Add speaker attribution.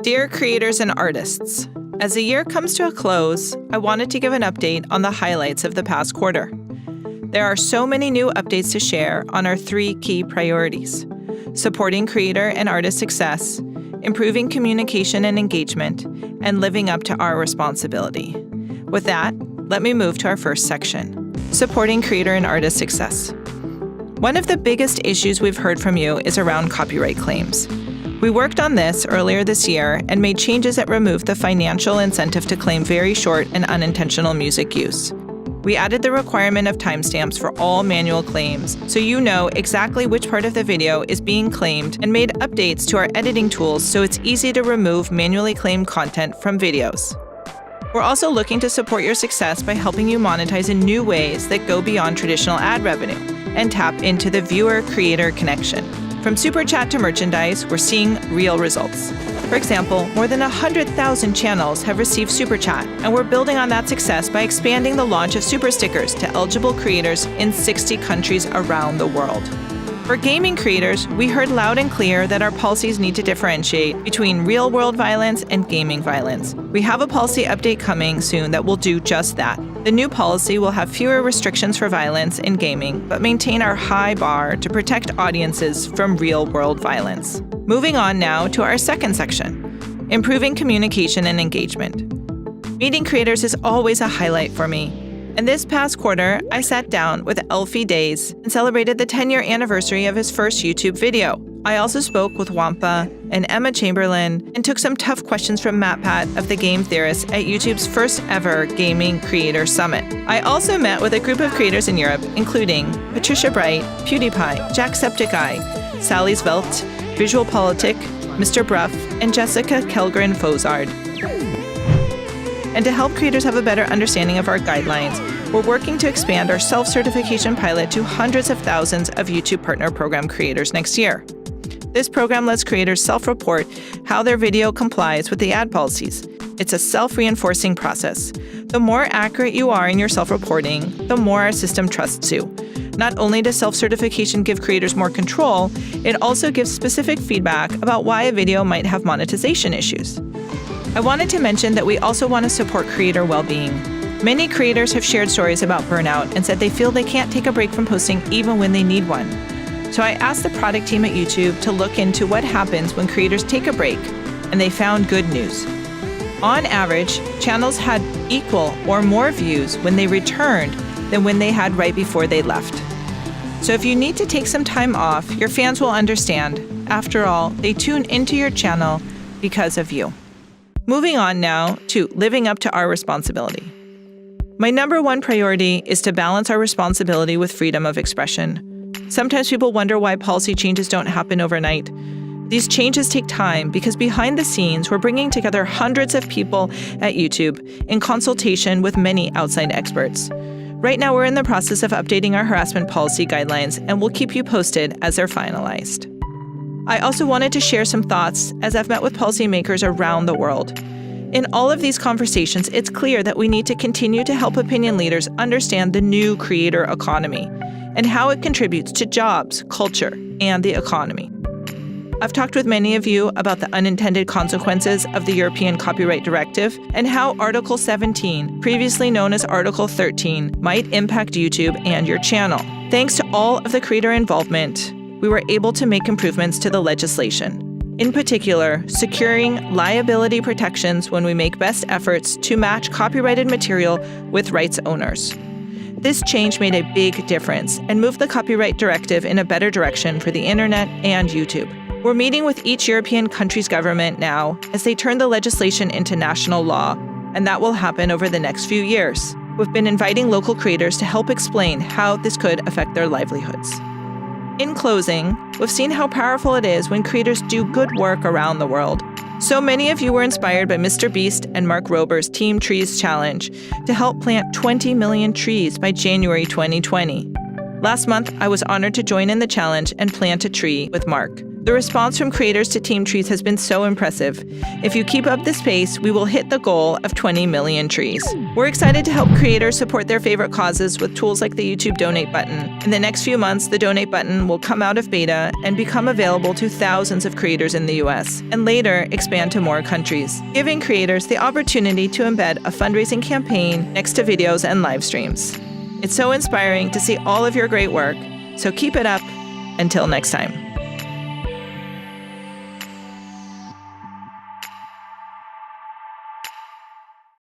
Speaker 1: Dear creators and artists, as the year comes to a close, I wanted to give an update on the highlights of the past quarter. There are so many new updates to share on our 3 key priorities: supporting creator and artist success, improving communication and engagement, and living up to our responsibility. With that, let me move to our first section, supporting creator and artist success. One of the biggest issues we've heard from you is around copyright claims. We worked on this earlier this year and made changes that removed the financial incentive to claim very short and unintentional music use. We added the requirement of timestamps for all manual claims, so you know exactly which part of the video is being claimed, and made updates to our editing tools so it's easy to remove manually claimed content from videos. We're also looking to support your success by helping you monetize in new ways that go beyond traditional ad revenue and tap into the viewer-creator connection. From Super Chat to merchandise, we're seeing real results. For example, more than 100,000 channels have received Super Chat, and we're building on that success by expanding the launch of Super Stickers to eligible creators in 60 countries around the world. For gaming creators, we heard loud and clear that our policies need to differentiate between real-world violence and gaming violence. We have a policy update coming soon that will do just that. The new policy will have fewer restrictions for violence in gaming, but maintain our high bar to protect audiences from real-world violence. Moving on now to our second section, improving communication and engagement. Meeting creators is always a highlight for me. And this past quarter, I sat down with Elfie Days and celebrated the 10-year anniversary of his first YouTube video. I also spoke with Wampa and Emma Chamberlain and took some tough questions from MatPat of The Game Theorist at YouTube's first ever Gaming Creator Summit. I also met with a group of creators in Europe, including Patricia Bright, PewDiePie, Jacksepticeye, Sally Svelte, Visual Politic, Mr. Bruff, and Jessica Kellgren-Fozard. And to help creators have a better understanding of our guidelines, we're working to expand our self-certification pilot to hundreds of thousands of YouTube Partner Program creators next year. This program lets creators self-report how their video complies with the ad policies. It's a self-reinforcing process. The more accurate you are in your self-reporting, the more our system trusts you. Not only does self-certification give creators more control, it also gives specific feedback about why a video might have monetization issues. I wanted to mention that we also want to support creator well-being. Many creators have shared stories about burnout and said they feel they can't take a break from posting even when they need one. So I asked the product team at YouTube to look into what happens when creators take a break, and they found good news. On average, channels had equal or more views when they returned than when they had right before they left. So if you need to take some time off, your fans will understand. After all, they tune into your channel because of you. Moving on now to living up to our responsibility. My number one priority is to balance our responsibility with freedom of expression. Sometimes people wonder why policy changes don't happen overnight. These changes take time because behind the scenes, we're bringing together hundreds of people at YouTube in consultation with many outside experts. Right now, we're in the process of updating our harassment policy guidelines, and we'll keep you posted as they're finalized. I also wanted to share some thoughts as I've met with policymakers around the world. In all of these conversations, it's clear that we need to continue to help opinion leaders understand the new creator economy and how it contributes to jobs, culture, and the economy. I've talked with many of you about the unintended consequences of the European Copyright Directive and how Article 17, previously known as Article 13, might impact YouTube and your channel. Thanks to all of the creator involvement, we were able to make improvements to the legislation. In particular, securing liability protections when we make best efforts to match copyrighted material with rights owners. This change made a big difference and moved the Copyright Directive in a better direction for the internet and YouTube. We're meeting with each European country's government now as they turn the legislation into national law, and that will happen over the next few years. We've been inviting local creators to help explain how this could affect their livelihoods. In closing, we've seen how powerful it is when creators do good work around the world. So many of you were inspired by Mr. Beast and Mark Rober's Team Trees Challenge to help plant 20 million trees by January 2020. Last month, I was honored to join in the challenge and plant a tree with Mark. The response from creators to Team Trees has been so impressive. If you keep up this pace, we will hit the goal of 20 million trees. We're excited to help creators support their favorite causes with tools like the YouTube donate button. In the next few months, the donate button will come out of beta and become available to thousands of creators in the US, and later expand to more countries, giving creators the opportunity to embed a fundraising campaign next to videos and live streams. It's so inspiring to see all of your great work, so keep it up. Until next time.